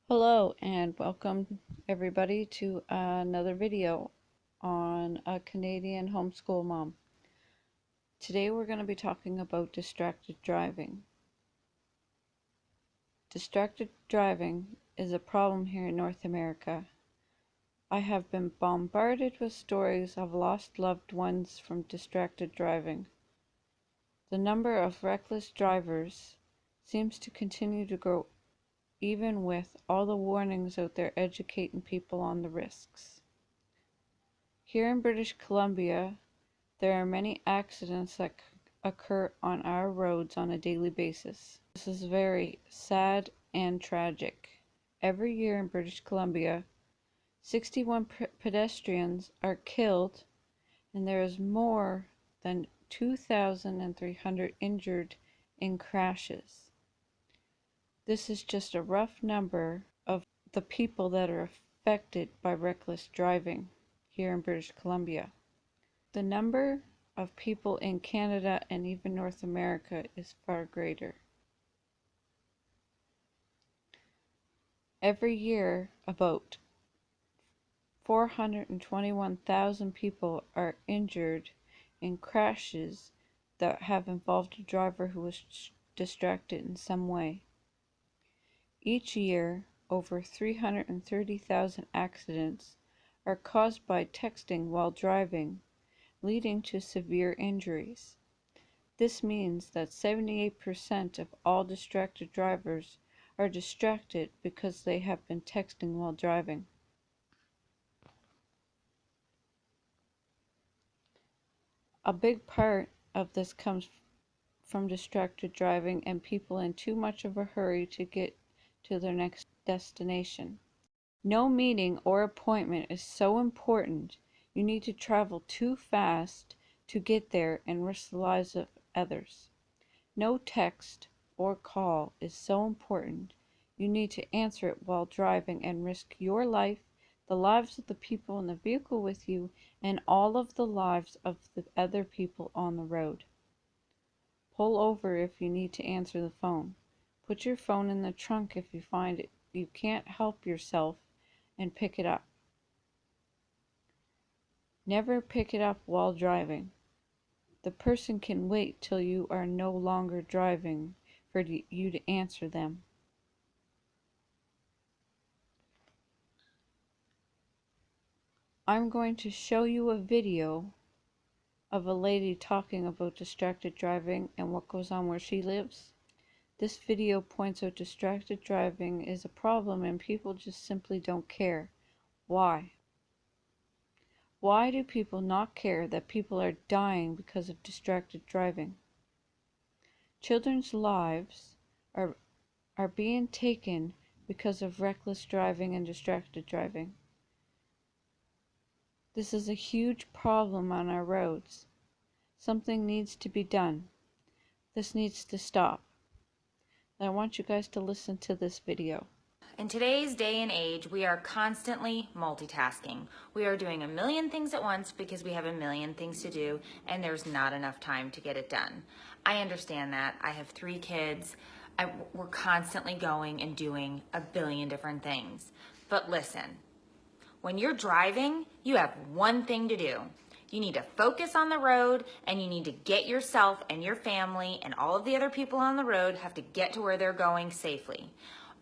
Hello and welcome everybody to another video on a Canadian homeschool mom. Today we're going to be talking about distracted driving. Distracted driving is a problem here in North America. I have been bombarded with stories of lost loved ones from distracted driving. The number of reckless drivers seems to continue to grow even with all the warnings out there educating people on the risks. Here in British Columbia, there are many accidents that occur on our roads on a daily basis. This is very sad and tragic. Every year in British Columbia, 61 pedestrians are killed and there is more than 2,300 injured in crashes. This is just a rough number of the people that are affected by reckless driving here in British Columbia. The number of people in Canada and even North America is far greater. Every year, about 421,000 people are injured in crashes that have involved a driver who was distracted in some way. Each year, over 330,000 accidents are caused by texting while driving, leading to severe injuries. This means that 78% of all distracted drivers are distracted because they have been texting while driving. A big part of this comes from distracted driving and people in too much of a hurry to get to their next destination. No meeting or appointment is so important you need to travel too fast to get there and risk the lives of others. No text or call is so important you need to answer it while driving and risk your life, the lives of the people in the vehicle with you, and all of the lives of the other people on the road. Pull over if you need to answer the phone. Put your phone in the trunk if you find it you can't help yourself, and pick it up. Never pick it up while driving. The person can wait till you are no longer driving for you to answer them. I'm going to show you a video of a lady talking about distracted driving and what goes on where she lives. This video points out distracted driving is a problem and people just simply don't care. Why? Why do people not care that people are dying because of distracted driving? Children's lives are being taken because of reckless driving and distracted driving. This is a huge problem on our roads. Something needs to be done. This needs to stop. And I want you guys to listen to this video. In today's day and age, we are constantly multitasking. We are doing a million things at once because we have a million things to do and there's not enough time to get it done. I understand that. I have 3 kids. We're constantly going and doing a billion different things. But listen, when you're driving, you have one thing to do. You need to focus on the road and you need to get yourself and your family and all of the other people on the road have to get to where they're going safely.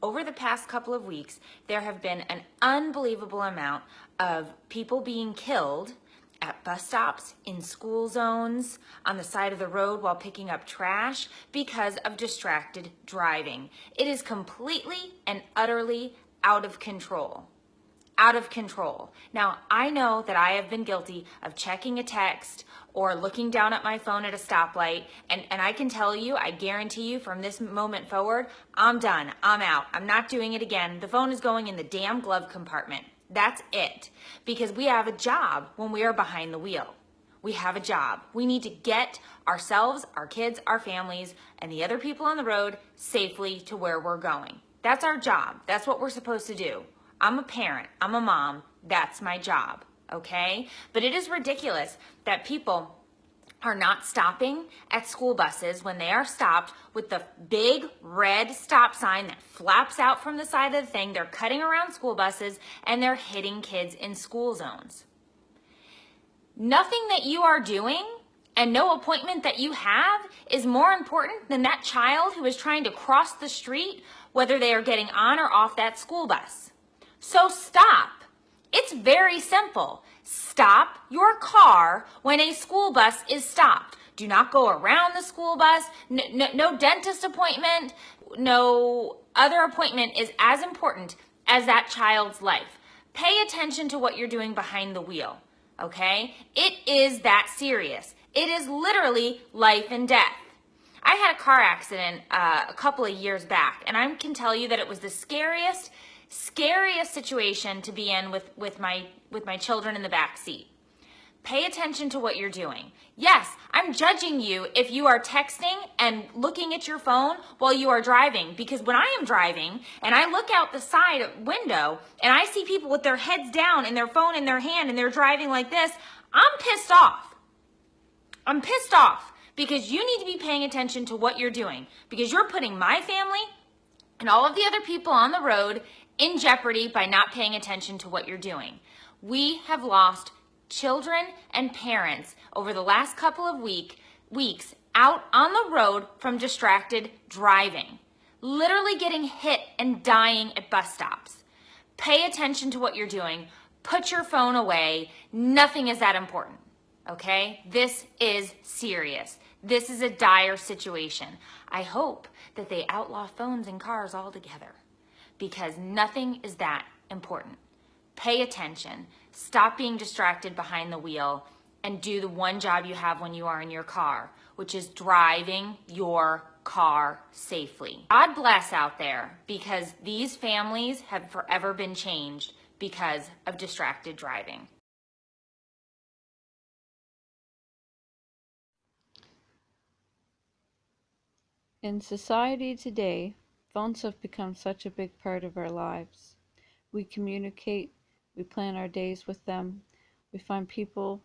Over the past couple of weeks, there have been an unbelievable amount of people being killed at bus stops, in school zones, on the side of the road while picking up trash because of distracted driving. It is completely and utterly out of control. Out of control. Now, I know that I have been guilty of checking a text or looking down at my phone at a stoplight, and I can tell you, I guarantee you from this moment forward, I'm done, I'm out, I'm not doing it again. The phone is going in the damn glove compartment. That's it. Because we have a job when we are behind the wheel. We have a job. We need to get ourselves, our kids, our families, and the other people on the road safely to where we're going. That's our job. That's what we're supposed to do. I'm a parent, I'm a mom, that's my job, okay? But it is ridiculous that people are not stopping at school buses when they are stopped with the big red stop sign that flaps out from the side of the thing. They're cutting around school buses and they're hitting kids in school zones. Nothing that you are doing and no appointment that you have is more important than that child who is trying to cross the street, whether they are getting on or off that school bus. So stop. It's very simple. Stop your car when a school bus is stopped. Do not go around the school bus. No dentist appointment, no other appointment is as important as that child's life. Pay attention to what you're doing behind the wheel, okay? It is that serious. It is literally life and death. I had a car accident a couple of years back, and I can tell you that it was the scariest situation to be in with my children in the back seat. Pay attention to what you're doing. Yes, I'm judging you if you are texting and looking at your phone while you are driving, because when I am driving and I look out the side window and I see people with their heads down and their phone in their hand and they're driving like this, I'm pissed off. I'm pissed off because you need to be paying attention to what you're doing, because you're putting my family and all of the other people on the road in jeopardy by not paying attention to what you're doing. We have lost children and parents over the last couple of weeks out on the road from distracted driving, literally getting hit and dying at bus stops. Pay attention to what you're doing. Put your phone away. Nothing is that important, okay? This is serious. This is a dire situation. I hope that they outlaw phones in cars altogether, because nothing is that important. Pay attention. Stop being distracted behind the wheel and do the one job you have when you are in your car, which is driving your car safely. God bless out there, because these families have forever been changed because of distracted driving. In society today, phones have become such a big part of our lives. We communicate, we plan our days with them, we find people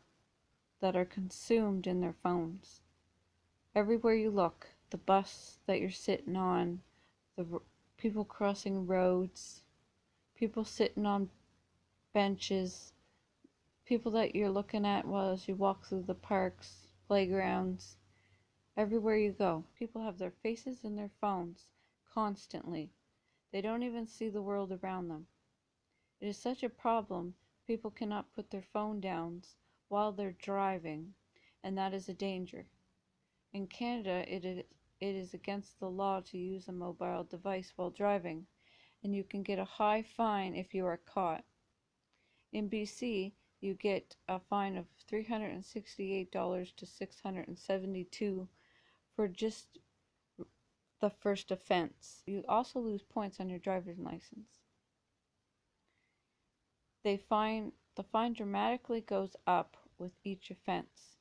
that are consumed in their phones. Everywhere you look, the bus that you're sitting on, people crossing roads, people sitting on benches, people that you're looking at as you walk through the parks, playgrounds. Everywhere you go, people have their faces in their phones constantly. They don't even see the world around them. It is such a problem, people cannot put their phone down while they're driving, and that is a danger. In Canada, it is against the law to use a mobile device while driving, and you can get a high fine if you are caught. In BC, you get a fine of $368 to $672 for just the first offense. You also lose points on your driver's license. The fine dramatically goes up with each offense,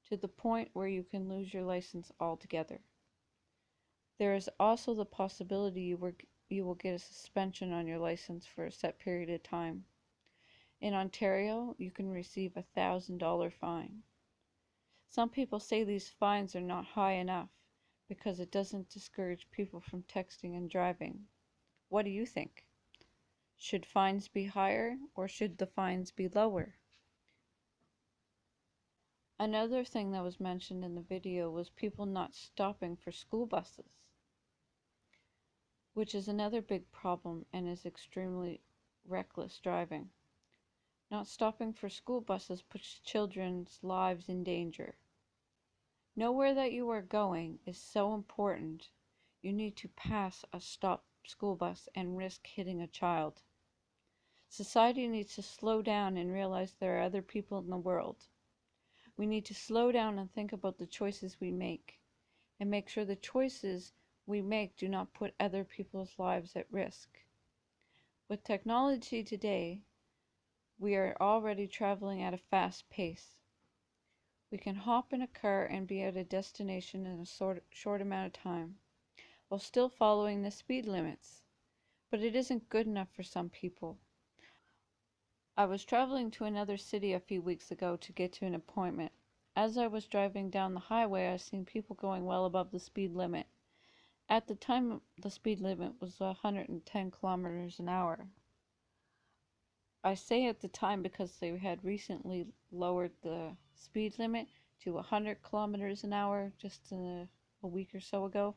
to the point where you can lose your license altogether. There is also the possibility you will get a suspension on your license for a set period of time. In Ontario, you can receive a $1,000 fine. Some people say these fines are not high enough because it doesn't discourage people from texting and driving. What do you think? Should fines be higher, or should the fines be lower? Another thing that was mentioned in the video was people not stopping for school buses, which is another big problem and is extremely reckless driving. Not stopping for school buses puts children's lives in danger. Know where that you are going is so important. You need to pass a stopped school bus and risk hitting a child. Society needs to slow down and realize there are other people in the world. We need to slow down and think about the choices we make, and make sure the choices we make do not put other people's lives at risk. With technology today, we are already traveling at a fast pace. We can hop in a car and be at a destination in a short amount of time, while still following the speed limits. But it isn't good enough for some people. I was traveling to another city a few weeks ago to get to an appointment. As I was driving down the highway, I seen people going well above the speed limit. At the time, the speed limit was 110 kilometers an hour. I say at the time because they had recently lowered the speed limit to 100 kilometers an hour just a week or so ago.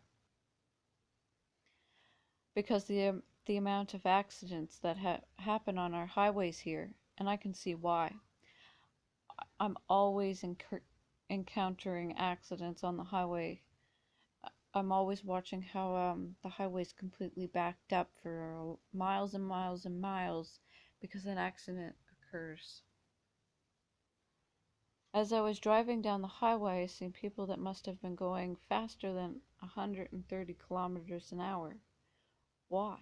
Because the amount of accidents that happen on our highways here, and I can see why. I'm always encountering accidents on the highway. I'm always watching how the highway's completely backed up for miles and miles and miles because an accident occurs. As I was driving down the highway, I seen people that must have been going faster than 130 kilometers an hour. Why?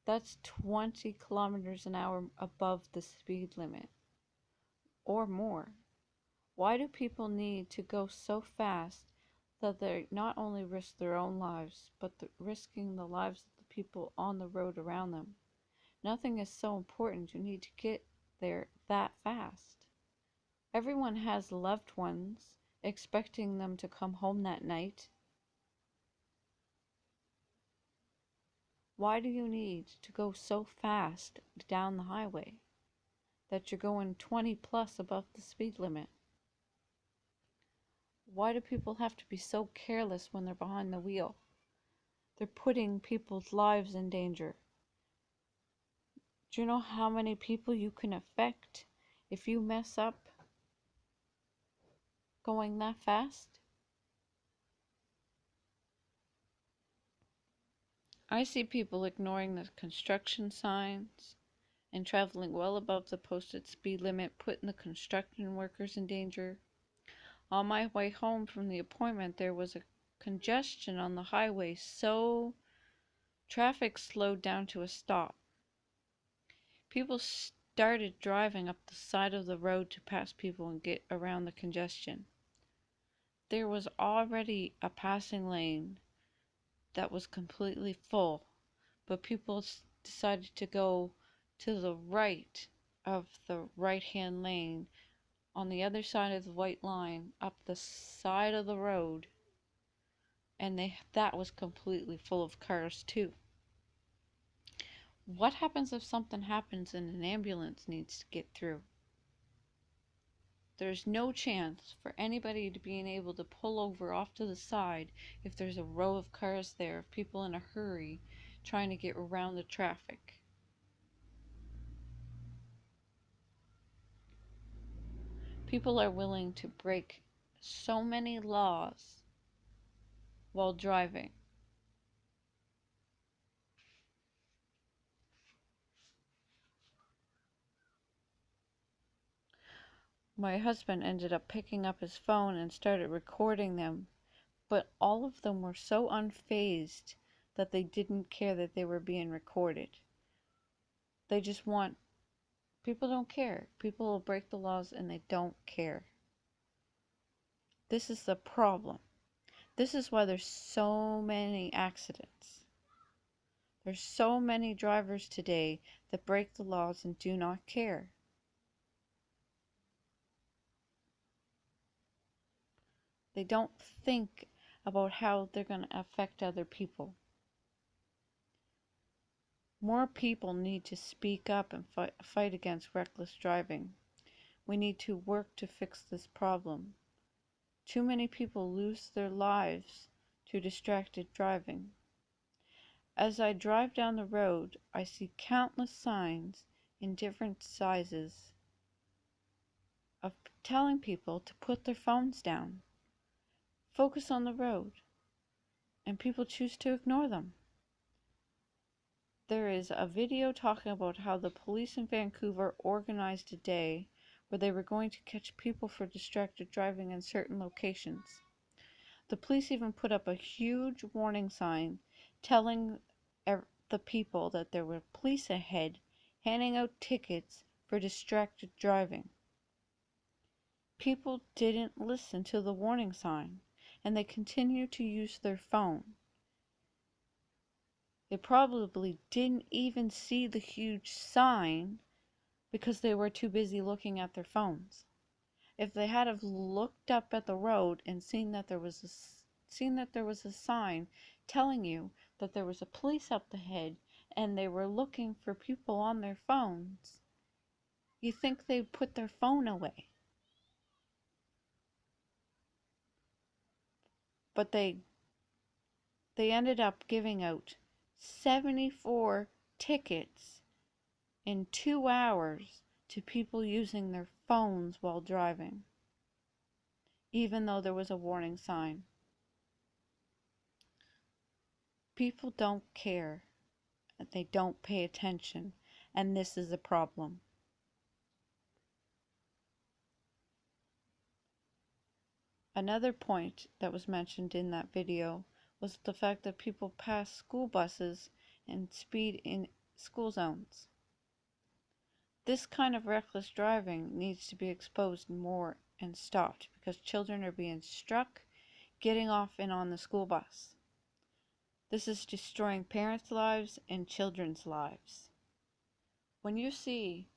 That's 20 kilometers an hour above the speed limit, or more. Why do people need to go so fast that they not only risk their own lives, but risking the lives of the people on the road around them? Nothing is so important you need to get there that fast. Everyone has loved ones, expecting them to come home that night. Why do you need to go so fast down the highway that you're going 20 plus above the speed limit? Why do people have to be so careless when they're behind the wheel? They're putting people's lives in danger. Do you know how many people you can affect if you mess up going that fast? I see people ignoring the construction signs and traveling well above the posted speed limit, putting the construction workers in danger. On my way home from the appointment, there was a congestion on the highway, so traffic slowed down to a stop. People started driving up the side of the road to pass people and get around the congestion. There was already a passing lane that was completely full, but people decided to go to the right of the right-hand lane on the other side of the white line up the side of the road, and that was completely full of cars too. What happens if something happens and an ambulance needs to get through? There's no chance for anybody to being able to pull over off to the side if there's a row of cars there, of people in a hurry trying to get around the traffic. People are willing to break so many laws while driving. My husband ended up picking up his phone and started recording them, but all of them were so unfazed that they didn't care that they were being recorded. They just want, people don't care. People will break the laws and they don't care. This is the problem. This is why there's so many accidents. There's so many drivers today that break the laws and do not care. They don't think about how they're going to affect other people. More people need to speak up and fight against reckless driving. We need to work to fix this problem. Too many people lose their lives to distracted driving. As I drive down the road, I see countless signs in different sizes of telling people to put their phones down, focus on the road, and people choose to ignore them. There is a video talking about how the police in Vancouver organized a day where they were going to catch people for distracted driving in certain locations. The police even put up a huge warning sign telling the people that there were police ahead handing out tickets for distracted driving. People didn't listen to the warning sign, and they continued to use their phone. They probably didn't even see the huge sign because they were too busy looking at their phones. if they had have looked up at the road and seen that there was a sign telling you that there was a police up ahead and they were looking for people on their phones, you think they'd put their phone away. But they ended up giving out 74 tickets in 2 hours to people using their phones while driving, even though there was a warning sign. People don't care. They don't pay attention, and this is a problem. Another point that was mentioned in that video was the fact that people pass school buses and speed in school zones. This kind of reckless driving needs to be exposed more and stopped because children are being struck getting off and on the school bus. This is destroying parents' lives and children's lives. When you see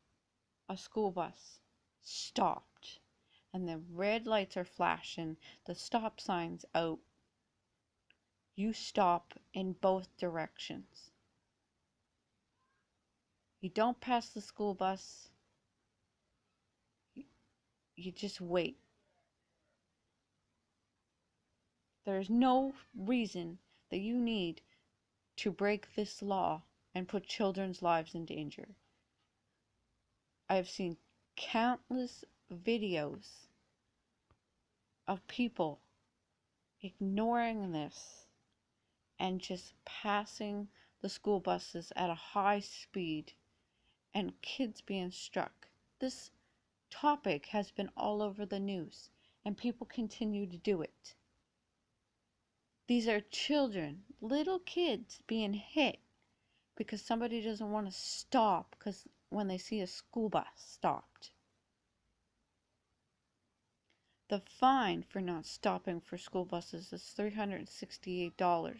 a school bus stopped and the red lights are flashing, the stop sign's out, you stop in both directions. You don't pass the school bus, you just wait. There's no reason that you need to break this law and put children's lives in danger. I have seen countless videos of people ignoring this and just passing the school buses at a high speed and kids being struck. This topic has been all over the news and people continue to do it. These are children, little kids being hit because somebody doesn't want to stop because when they see a school bus stopped. The fine for not stopping for school buses is $368,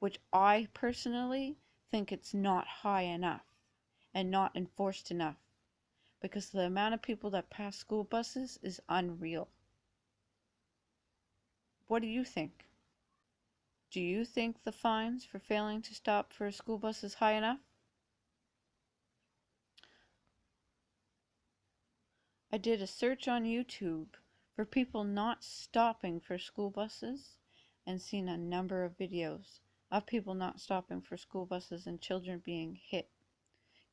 which I personally think it's not high enough and not enforced enough because the amount of people that pass school buses is unreal. What do you think? Do you think the fines for failing to stop for a school bus is high enough? I did a search on YouTube for people not stopping for school buses and seen a number of videos of people not stopping for school buses and children being hit,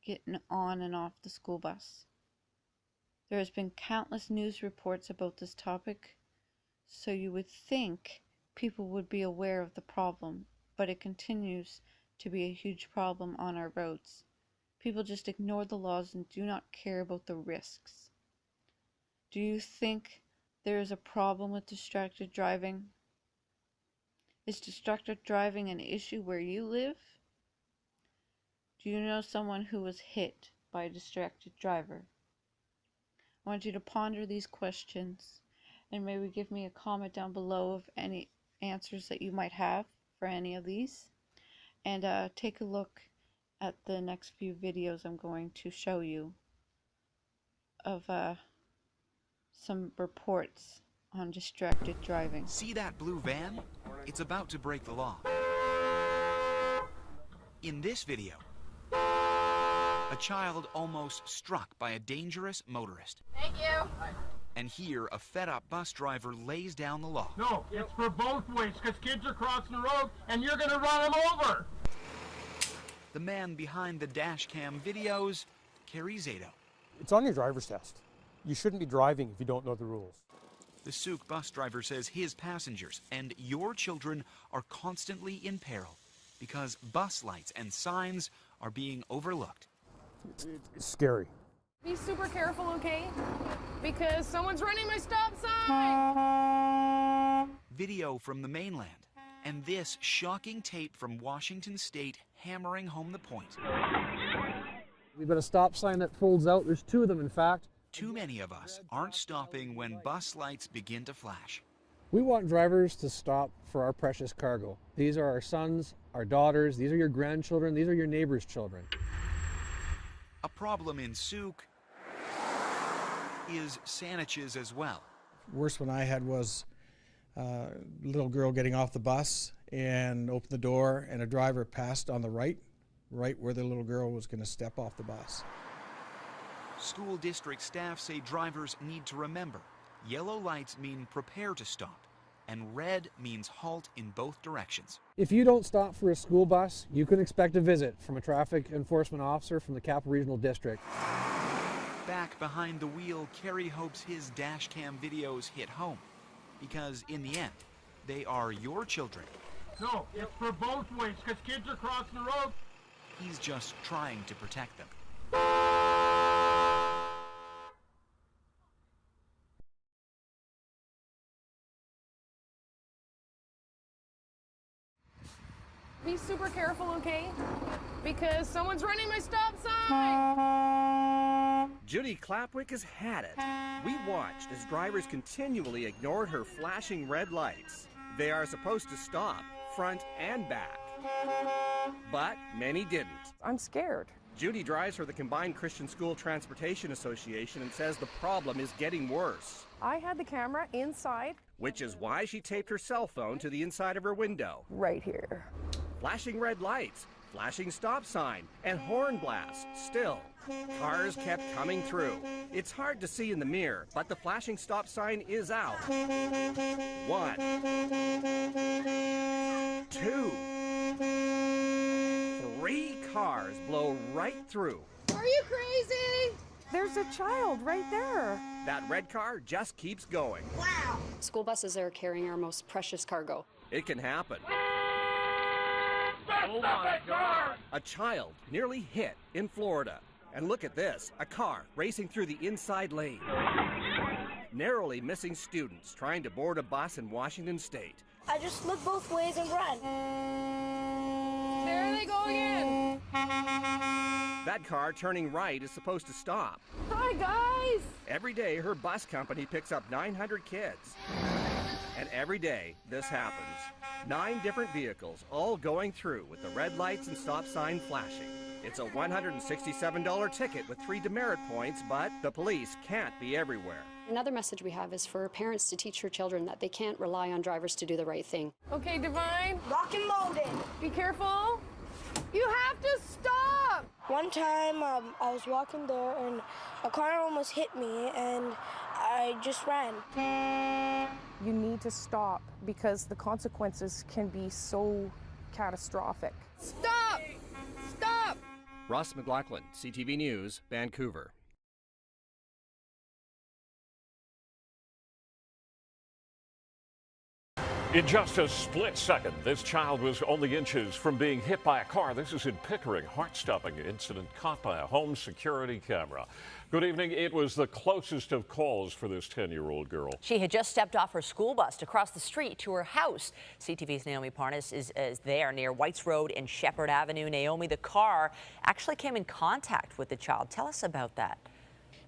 getting on and off the school bus. There has been countless news reports about this topic, so you would think people would be aware of the problem, but it continues to be a huge problem on our roads. People just ignore the laws and do not care about the risks. Do you think there is a problem with distracted driving? Is distracted driving an issue where you live? Do you know someone who was hit by a distracted driver? I want you to ponder these questions and maybe give me a comment down below of any answers that you might have for any of these, and take a look at the next few videos I'm going to show you of some reports on distracted driving. See that blue van? It's about to break the law. In this video, a child almost struck by a dangerous motorist. Thank you. And here, a fed-up bus driver lays down the law. No, it's for both ways, because kids are crossing the road, and you're going to run them over. The man behind the dash cam videos carries Zato. It's on your driver's test. You shouldn't be driving if you don't know the rules. The Souk bus driver says his passengers and your children are constantly in peril because bus lights and signs are being overlooked. It's scary. Be super careful, okay? Because someone's running my stop sign! Video from the mainland, and this shocking tape from Washington State hammering home the point. We've got a stop sign that folds out. There's two of them, in fact. Too many of us aren't stopping when bus lights begin to flash. We want drivers to stop for our precious cargo. These are our sons, our daughters, these are your grandchildren, these are your neighbors' children. A problem in Souk is Saanich's as well. Worst one I had was a little girl getting off the bus and opened the door, and a driver passed on the right where the little girl was going to step off the bus. School district staff say drivers need to remember yellow lights mean prepare to stop, and red means halt in both directions. If you don't stop for a school bus, you can expect a visit from a traffic enforcement officer from the Capital Regional District. Back behind the wheel, Kerry hopes his dash cam videos hit home, because in the end, they are your children. No, it's for both ways, because kids are crossing the road. He's just trying to protect them. Be super careful, okay? Because someone's running my stop sign! Judy Clapwick has had it. We watched as drivers continually ignored her flashing red lights. They are supposed to stop, front and back. But many didn't. I'm scared. Judy drives for the Combined Christian School Transportation Association and says the problem is getting worse. I had the camera inside. Which is why she taped her cell phone to the inside of her window. Right here. Flashing red lights, flashing stop sign, and horn blast. Still, cars kept coming through. It's hard to see in the mirror, but the flashing stop sign is out. 1, 2, 3 cars blow right through. Are you crazy? There's a child right there. That red car just keeps going. Wow. School buses are carrying our most precious cargo. It can happen. Oh my God! A child nearly hit in Florida. And look at this, a car racing through the inside lane. Narrowly missing students trying to board a bus in Washington State. I just look both ways and run. There they go again. That car turning right is supposed to stop. Hi, guys. Every day, her bus company picks up 900 kids. And every day, this happens. 9 different vehicles, all going through with the red lights and stop sign flashing. It's a $167 ticket with 3 demerit points, but the police can't be everywhere. Another message we have is for parents to teach their children that they can't rely on drivers to do the right thing. Okay, Divine. Rock and loaded. Be careful. You have to stop. One time, I was walking there and a car almost hit me and I just ran. You need to stop because the consequences can be so catastrophic. Stop! Stop! Ross McLaughlin, CTV News, Vancouver. In just a split second, this child was only inches from being hit by a car. This is in Pickering, heart-stopping incident caught by a home security camera. Good evening. It was the closest of calls for this 10-year-old girl. She had just stepped off her school bus to cross the street to her house. CTV's Naomi Parnas is there near Whites Road and Shepherd Avenue. Naomi, the car actually came in contact with the child. Tell us about that.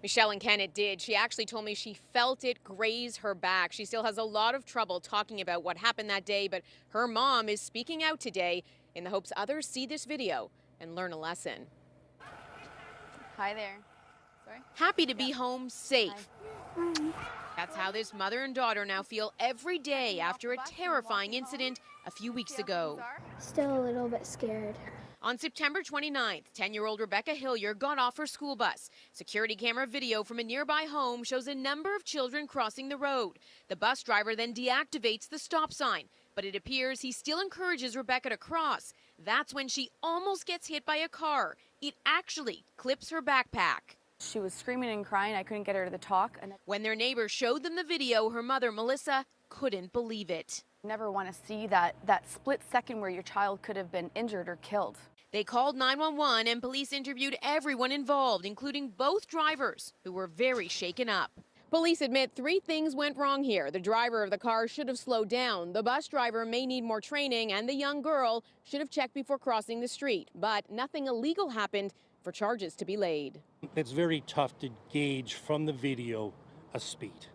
Michelle and Kenneth did. She actually told me she felt it graze her back. She still has a lot of trouble talking about what happened that day, but her mom is speaking out today in the hopes others see this video and learn a lesson. Hi there. Sorry? Happy to be home safe. That's how this mother and daughter now feel every day after a terrifying incident a few weeks ago. Still a little bit scared. On September 29th, 10-year-old Rebecca Hillier got off her school bus. Security camera video from a nearby home shows a number of children crossing the road. The bus driver then deactivates the stop sign, but it appears he still encourages Rebecca to cross. That's when she almost gets hit by a car. It actually clips her backpack. She was screaming and crying. I couldn't get her to talk. And when their neighbor showed them the video, her mother, Melissa, couldn't believe it. Never want to see that split second where your child could have been injured or killed. They called 911 and police interviewed everyone involved, including both drivers, who were very shaken up. Police admit 3 things went wrong here. The driver of the car should have slowed down. The bus driver may need more training, and the young girl should have checked before crossing the street. But nothing illegal happened for charges to be laid. It's very tough to gauge from the video a speed.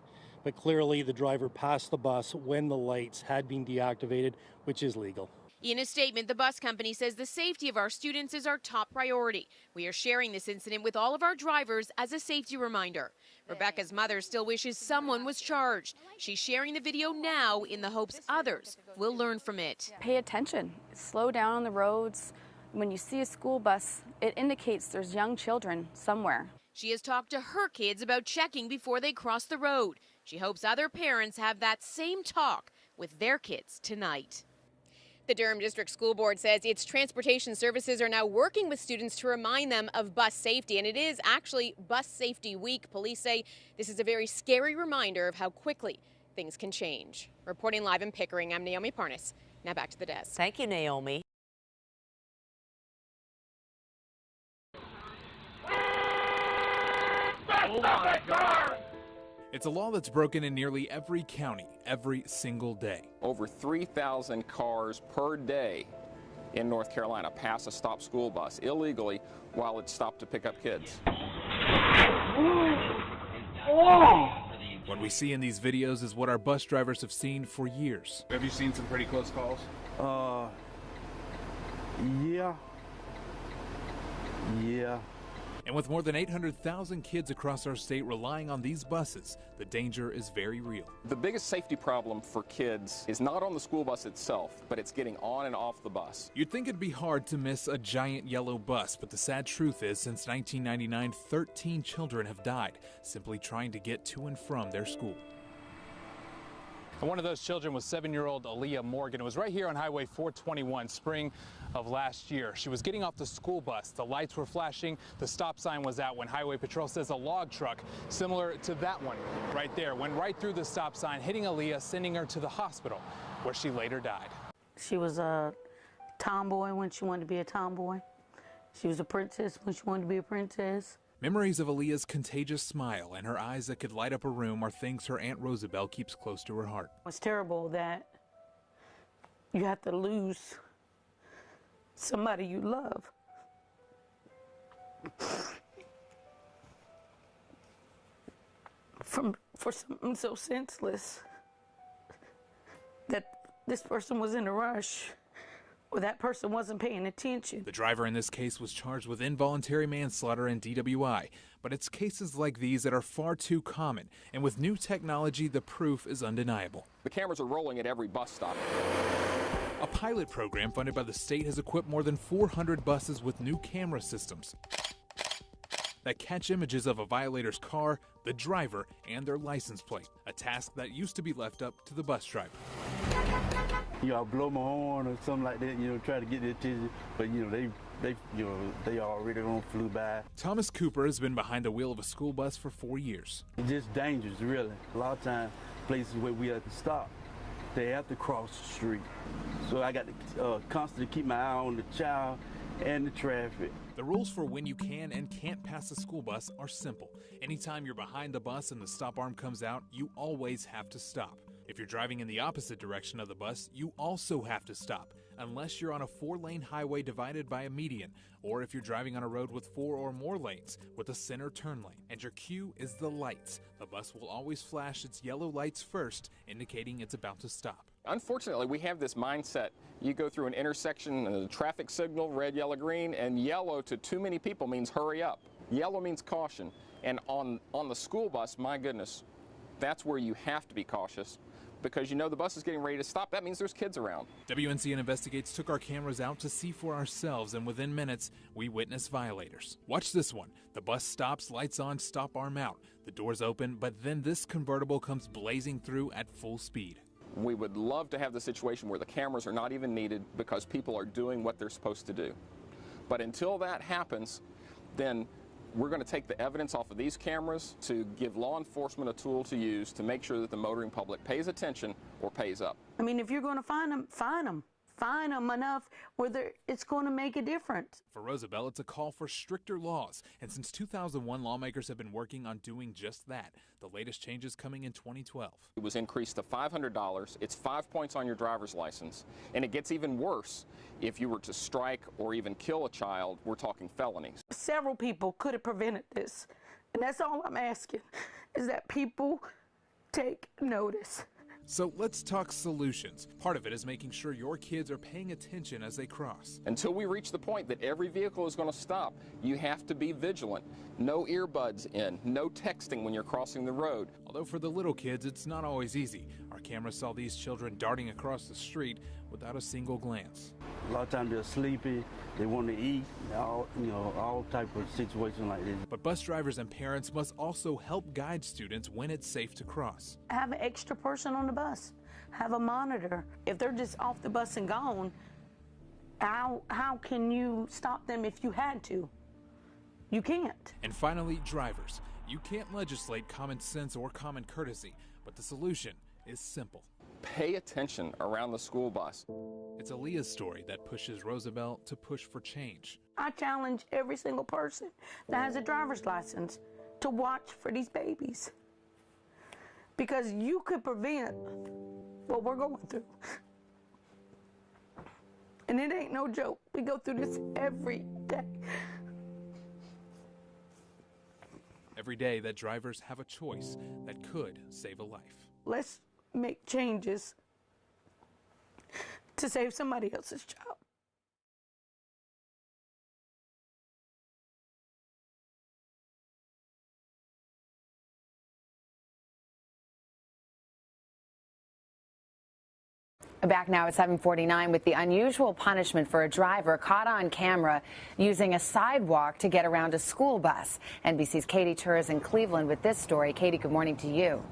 But clearly the driver passed the bus when the lights had been deactivated, which is legal. In a statement, the bus company says the safety of our students is our top priority. We are sharing this incident with all of our drivers as a safety reminder. Rebecca's mother still wishes someone was charged. She's sharing the video now in the hopes others will learn from it. Pay attention. Slow down on the roads. When you see a school bus, it indicates there's young children somewhere. She has talked to her kids about checking before they cross the road. She hopes other parents have that same talk with their kids tonight. The Durham District School Board says its transportation services are now working with students to remind them of bus safety, and it is actually Bus Safety Week. Police say this is a very scary reminder of how quickly things can change. Reporting live in Pickering, I'm Naomi Parnas. Now back to the desk. Thank you, Naomi. Oh my God! It's a law that's broken in nearly every county, every single day. Over 3,000 cars per day in North Carolina pass a stopped school bus illegally while it's stopped to pick up kids. What we see in these videos is what our bus drivers have seen for years. Have you seen some pretty close calls? Yeah. And with more than 800,000 kids across our state relying on these buses, the danger is very real. The biggest safety problem for kids is not on the school bus itself, but it's getting on and off the bus. You'd think it'd be hard to miss a giant yellow bus, but the sad truth is, since 1999, 13 children have died simply trying to get to and from their school. And one of those children was 7-year-old Aaliyah Morgan. It was right here on Highway 421, spring of last year. She was getting off the school bus. The lights were flashing. The stop sign was out when Highway Patrol says a log truck, similar to that one right there, went right through the stop sign, hitting Aaliyah, sending her to the hospital, where she later died. She was a tomboy when she wanted to be a tomboy. She was a princess when she wanted to be a princess. Memories of Aaliyah's contagious smile and her eyes that could light up a room are things her Aunt Rosabelle keeps close to her heart. It's terrible that you have to lose somebody you love. For something so senseless, that this person was in a rush, or that person wasn't paying attention. The driver in this case was charged with involuntary manslaughter and DWI, but it's cases like these that are far too common, and with new technology, the proof is undeniable. The cameras are rolling at every bus stop. A pilot program funded by the state has equipped more than 400 buses with new camera systems that catch images of a violator's car, the driver, and their license plate, a task that used to be left up to the bus driver. I'll blow my horn or something like that, try to get their attention, but they already flew by. Thomas Cooper has been behind the wheel of a school bus for 4 years. It's just dangerous, really. A lot of times, places where we have to stop, they have to cross the street. So I got to constantly keep my eye on the child and the traffic. The rules for when you can and can't pass a school bus are simple. Anytime you're behind the bus and the stop arm comes out, you always have to stop. If you're driving in the opposite direction of the bus, you also have to stop, unless you're on a 4-lane highway divided by a median, or if you're driving on a road with 4 or more lanes with a center turn lane. And your cue is the lights. The bus will always flash its yellow lights first, indicating it's about to stop. Unfortunately, we have this mindset. You go through an intersection, and the traffic signal, red, yellow, green, and yellow to too many people means hurry up. Yellow means caution. And on the school bus, my goodness, that's where you have to be cautious, because the bus is getting ready to stop. That means there's kids around. WNCN Investigates took our cameras out to see for ourselves, and within minutes, we witnessed violators. Watch this one. The bus stops, lights on, stop arm out. The doors open, but then this convertible comes blazing through at full speed. We would love to have the situation where the cameras are not even needed because people are doing what they're supposed to do. But until that happens, then we're going to take the evidence off of these cameras to give law enforcement a tool to use to make sure that the motoring public pays attention or pays up. I mean, if you're going to find them, find them. Find them enough where it's going to make a difference. For Rosabelle, it's a call for stricter laws. And since 2001, lawmakers have been working on doing just that. The latest changes coming in 2012. It was increased to $500. It's 5 points on your driver's license. And it gets even worse if you were to strike or even kill a child. We're talking felonies. Several people could have prevented this. And that's all I'm asking, is that people take notice. So let's talk solutions. Part of it is making sure your kids are paying attention as they cross. Until we reach the point that every vehicle is going to stop, you have to be vigilant. No earbuds in, no texting when you're crossing the road. Although for the little kids, it's not always easy. Our camera saw these children darting across the street without a single glance. A lot of times they're sleepy, they want to eat, all type of situations like this. But bus drivers and parents must also help guide students when it's safe to cross. Have an extra person on the bus. Have a monitor. If they're just off the bus and gone, how can you stop them if you had to? You can't. And finally, drivers. You can't legislate common sense or common courtesy, but the solution is simple. Pay attention around the school bus. It's Aaliyah's story that pushes Roosevelt to push for change. I challenge every single person that has a driver's license to watch for these babies. Because you could prevent what we're going through. And it ain't no joke. We go through this every day. Every day that drivers have a choice that could save a life. Let's make changes to save somebody else's job. Back now at 7:49 with the unusual punishment for a driver caught on camera using a sidewalk to get around a school bus. NBC's Katie Tur is in Cleveland with this story. Katie, good morning to you.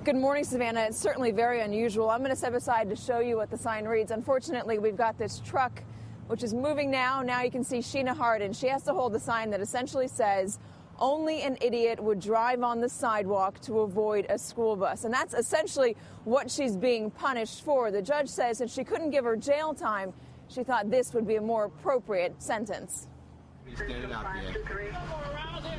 Good morning, Savannah. It's certainly very unusual. I'm going to step aside to show you what the sign reads. Unfortunately, we've got this truck which is moving now. Now you can see Sheena Harden. She has to hold the sign that essentially says, "Only an idiot would drive on the sidewalk to avoid a school bus." And that's essentially what she's being punished for. The judge says that she couldn't give her jail time. She thought this would be a more appropriate sentence.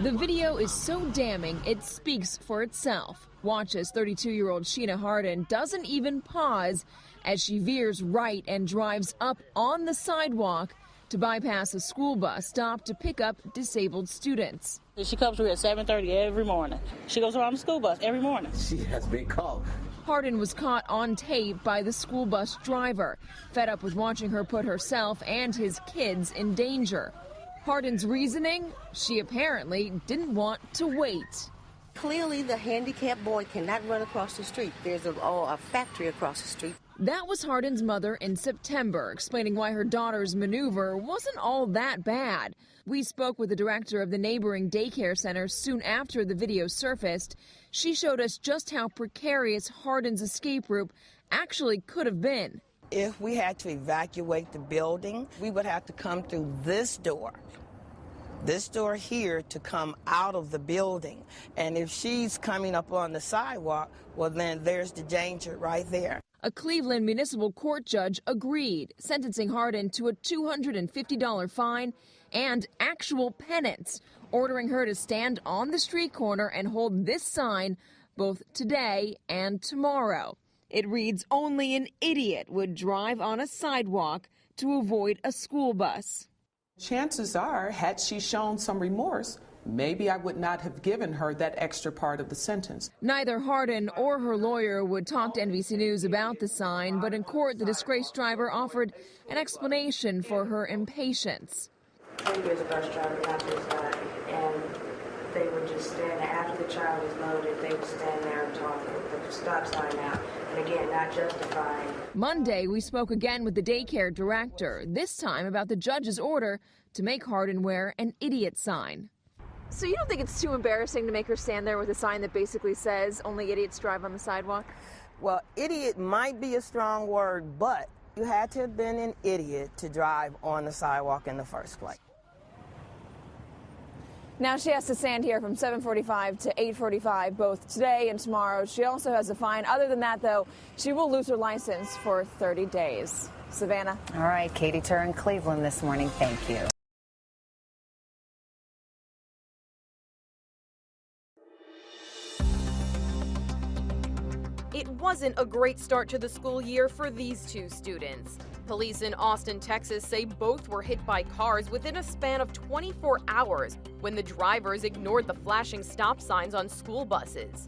The video is so damning, it speaks for itself. Watch as 32-year-old Sheena Harden doesn't even pause as she veers right and drives up on the sidewalk to bypass a school bus stop to pick up disabled students. She comes through at 7:30 every morning. She goes around the school bus every morning. She has been caught. Harden was caught on tape by the school bus driver, fed up with watching her put herself and his kids in danger. Harden's reasoning? She apparently didn't want to wait. Clearly, the handicapped boy cannot run across the street. There's a factory across the street. That was Harden's mother in September, explaining why her daughter's maneuver wasn't all that bad. We spoke with the director of the neighboring daycare center soon after the video surfaced. She showed us just how precarious Harden's escape route actually could have been. If we had to evacuate the building, we would have to come through this door here to come out of the building. And if she's coming up on the sidewalk, well, then there's the danger right there. A Cleveland municipal court judge agreed, sentencing Harden to a $250 fine and actual penance, ordering her to stand on the street corner and hold this sign both today and tomorrow. It reads, "Only an idiot would drive on a sidewalk to avoid a school bus." Chances are, had she shown some remorse, maybe I would not have given her that extra part of the sentence. Neither Harden or her lawyer would talk to NBC News about the sign, but in court, the disgraced driver offered an explanation for her impatience. Maybe as a bus driver got to the side, and they would just stand there after the child was loaded. They would stand there and talk with the stop sign out, and again, not justifying. Monday, we spoke again with the daycare director, this time about the judge's order to make Harden wear an idiot sign. So you don't think it's too embarrassing to make her stand there with a sign that basically says only idiots drive on the sidewalk? Well, idiot might be a strong word, but you had to have been an idiot to drive on the sidewalk in the first place. Now she has to stand here from 7:45 to 8:45 both today and tomorrow. She also has a fine. Other than that, though, she will lose her license for 30 days. Savannah. All right, Katie Tur in Cleveland this morning. Thank you. It wasn't a great start to the school year for these two students. Police in Austin, Texas say both were hit by cars within a span of 24 hours when the drivers ignored the flashing stop signs on school buses.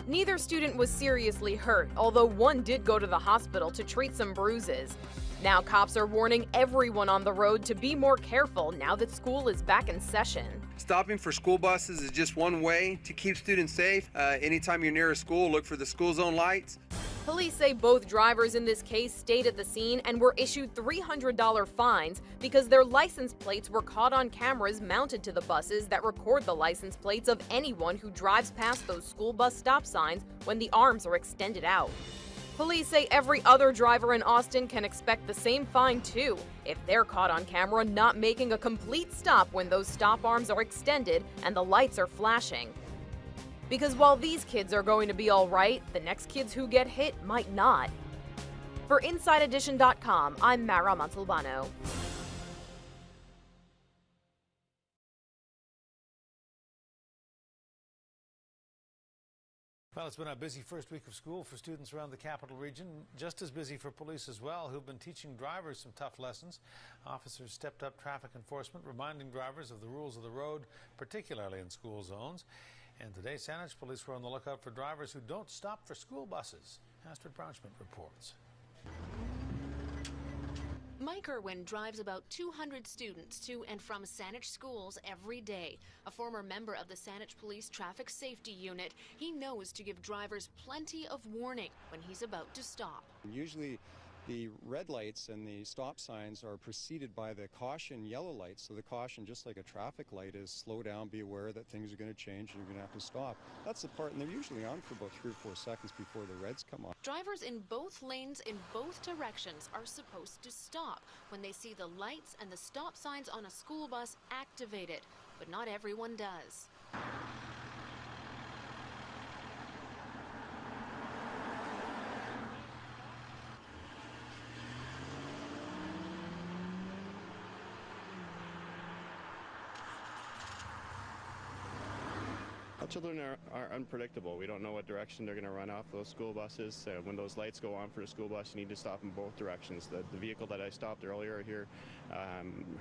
Neither student was seriously hurt, although one did go to the hospital to treat some bruises. Now cops are warning everyone on the road to be more careful now that school is back in session. Stopping for school buses is just one way to keep students safe. Anytime you're near a school, look for the school zone lights. Police say both drivers in this case stayed at the scene and were issued $300 fines because their license plates were caught on cameras mounted to the buses that record the license plates of anyone who drives past those school bus stop signs when the arms are extended out. Police say every other driver in Austin can expect the same fine too if they're caught on camera not making a complete stop when those stop arms are extended and the lights are flashing. Because while these kids are going to be all right, the next kids who get hit might not. For InsideEdition.com, I'm Mara Montalbano. Well, it's been a busy first week of school for students around the capital region, just as busy for police as well, who've been teaching drivers some tough lessons. Officers stepped up traffic enforcement, reminding drivers of the rules of the road, particularly in school zones. And today, Saanich police were on the lookout for drivers who don't stop for school buses. Astrid Brownschmidt reports. Mike Irwin drives about 200 students to and from Saanich schools every day. A former member of the Saanich Police Traffic Safety Unit, he knows to give drivers plenty of warning when he's about to stop. Usually the red lights and the stop signs are preceded by the caution yellow lights. So the caution, just like a traffic light, is slow down, be aware that things are going to change and you're going to have to stop. That's the part, and they're usually on for about 3 or 4 seconds before the reds come on. Drivers in both lanes in both directions are supposed to stop when they see the lights and the stop signs on a school bus activated, but not everyone does. Children are unpredictable. We don't know what direction they're going to run off those school buses. When those lights go on for the school bus, you need to stop in both directions. The vehicle that I stopped earlier here,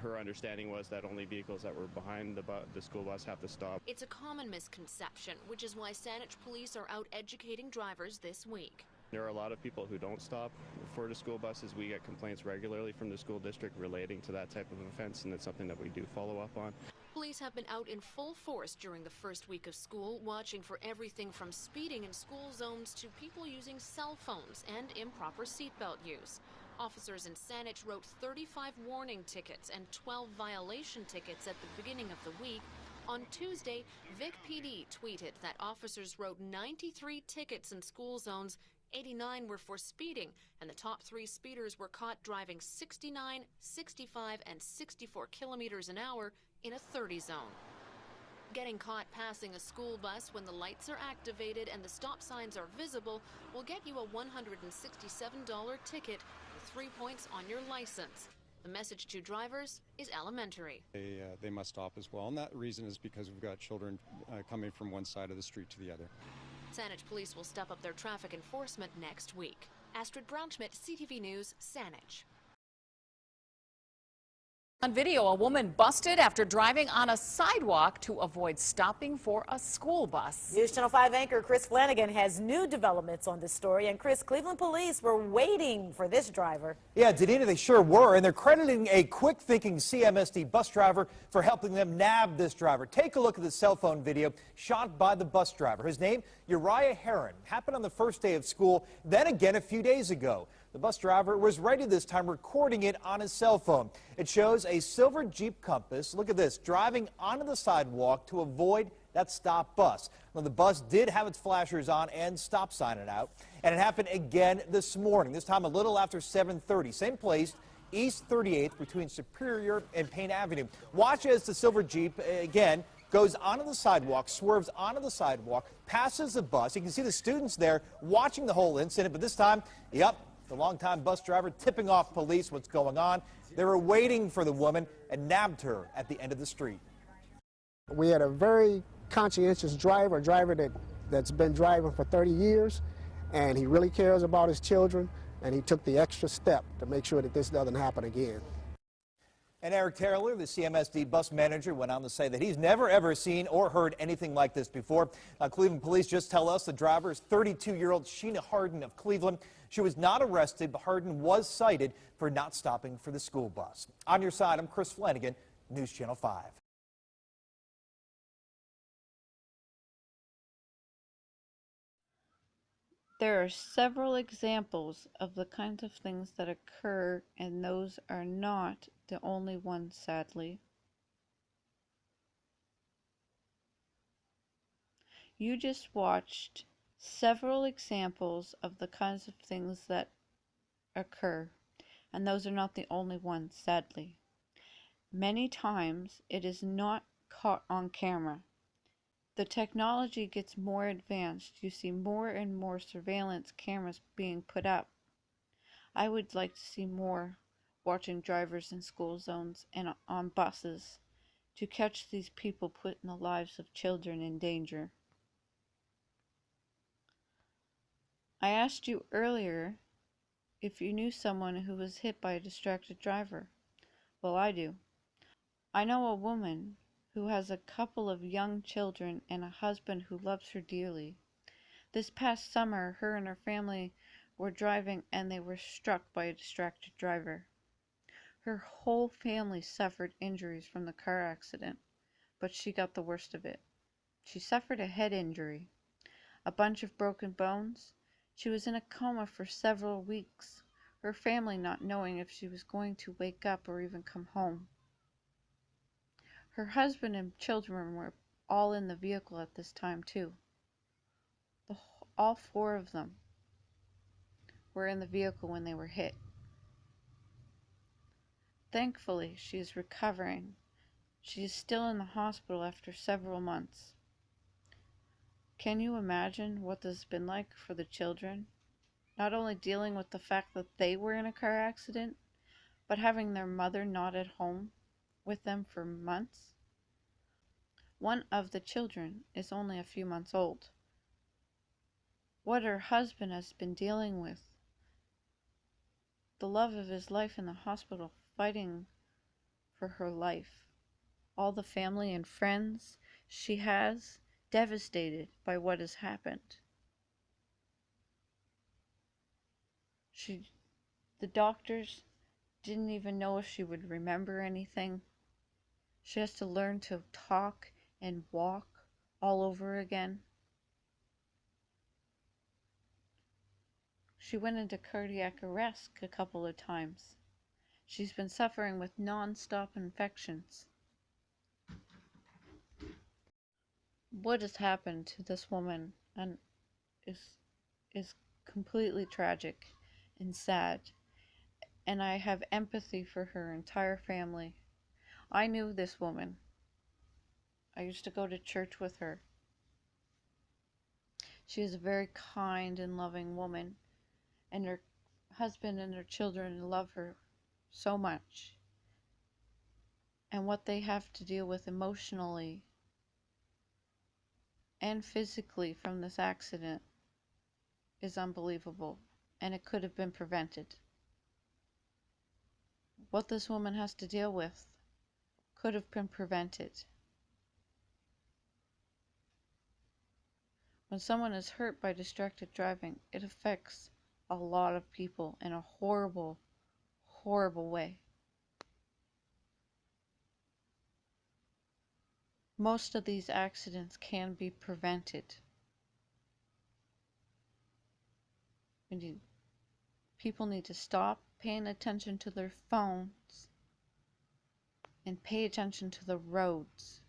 her understanding was that only vehicles that were behind the school bus have to stop. It's a common misconception, which is why Saanich police are out educating drivers this week. There are a lot of people who don't stop for the school buses. We get complaints regularly from the school district relating to that type of offense, and it's something that we do follow up on. Police have been out in full force during the first week of school, watching for everything from speeding in school zones to people using cell phones and improper seatbelt use. Officers in Saanich wrote 35 warning tickets and 12 violation tickets at the beginning of the week. On Tuesday, Vic PD tweeted that officers wrote 93 tickets in school zones. 89 were for speeding, and the top 3 speeders were caught driving 69, 65, and 64 kilometers an hour in a 30 zone. Getting caught passing a school bus when the lights are activated and the stop signs are visible will get you a $167 ticket with 3 points on your license. The message to drivers is elementary. They must stop as well, and that reason is because we've got children coming from one side of the street to the other. Saanich police will step up their traffic enforcement next week. Astrid Brownschmidt, CTV News, Saanich. On video, a woman busted after driving on a sidewalk to avoid stopping for a school bus. News Channel 5 anchor Chris Flanagan has new developments on this story. And Chris, Cleveland police were waiting for this driver. Yeah, Danita, they sure were. And they're crediting a quick-thinking CMSD bus driver for helping them nab this driver. Take a look at the cell phone video shot by the bus driver. His name, Uriah Heron. Happened on the first day of school, then again a few days ago. The bus driver was ready this time, recording it on his cell phone. It shows a silver Jeep Compass, look at this, driving onto the sidewalk to avoid that stop bus. Now, the bus did have its flashers on and stop signing out, and it happened again this morning, this time a little after 7:30. Same place, East 38th between Superior and Payne Avenue. Watch as the silver Jeep, again, goes onto the sidewalk, swerves onto the sidewalk, passes the bus. You can see the students there watching the whole incident, but this time, yep, the longtime bus driver tipping off police what's going on. They were waiting for the woman and nabbed her at the end of the street. We had a very conscientious driver, that's been driving for 30 years, and he really cares about his children, and he took the extra step to make sure that this doesn't happen again. And Eric Taylor, the CMSD bus manager, went on to say that he's never, ever seen or heard anything like this before. Cleveland police just tell us the driver is 32-year-old Sheena Harden of Cleveland. She was not arrested, but Harden was cited for not stopping for the school bus. On your side, I'm Chris Flanagan, News Channel 5. There are several examples of the kinds of things that occur, and those are not the only ones, sadly. You just watched several examples of the kinds of things that occur, and those are not the only ones, sadly. Many times it is not caught on camera. The technology gets more advanced. You see more and more surveillance cameras being put up. I would like to see more watching drivers in school zones and on buses to catch these people putting the lives of children in danger. I asked you earlier if you knew someone who was hit by a distracted driver. Well, I do. I know a woman who has a couple of young children and a husband who loves her dearly. This past summer, her and her family were driving and they were struck by a distracted driver. Her whole family suffered injuries from the car accident, but she got the worst of it. She suffered a head injury, a bunch of broken bones. She was in a coma for several weeks, her family not knowing if she was going to wake up or even come home. Her husband and children were all in the vehicle at this time too. All four of them were in the vehicle when they were hit. Thankfully, she is recovering. She is still in the hospital after several months. Can you imagine what this has been like for the children? Not only dealing with the fact that they were in a car accident, but having their mother not at home with them for months. One of the children is only a few months old. What her husband has been dealing with, the love of his life in the hospital, fighting for her life. All the family and friends she has, devastated by what has happened. The doctors didn't even know if she would remember anything. She has to learn to talk and walk all over again. She went into cardiac arrest a couple of times. She's been suffering with non-stop infections. What has happened to this woman and is completely tragic and sad, and I have empathy for her entire family. I knew this woman. I used to go to church with her. She is a very kind and loving woman, and her husband and her children love her so much. And what they have to deal with emotionally and physically from this accident is unbelievable, and it could have been prevented. What this woman has to deal with could have been prevented. When someone is hurt by distracted driving, it affects a lot of people in a horrible, horrible way. Most of these accidents can be prevented. People need to stop paying attention to their phones and pay attention to the roads.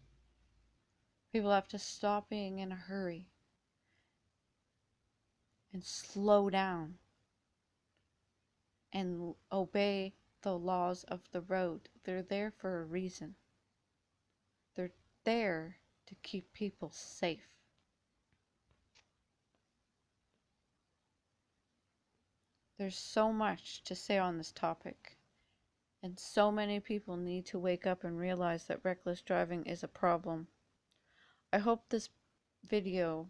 People have to stop being in a hurry and slow down and obey the laws of the road. They're there for a reason. They're there to keep people safe. There's so much to say on this topic, and so many people need to wake up and realize that reckless driving is a problem. I hope this video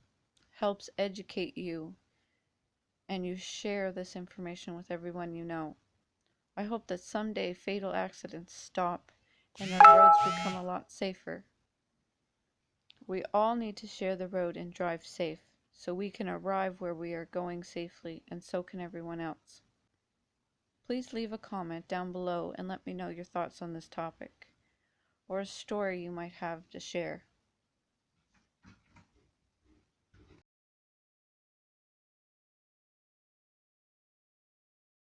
helps educate you and you share this information with everyone you know. I hope that someday fatal accidents stop and our roads become a lot safer. We all need to share the road and drive safe so we can arrive where we are going safely, and so can everyone else. Please leave a comment down below and let me know your thoughts on this topic, or a story you might have to share.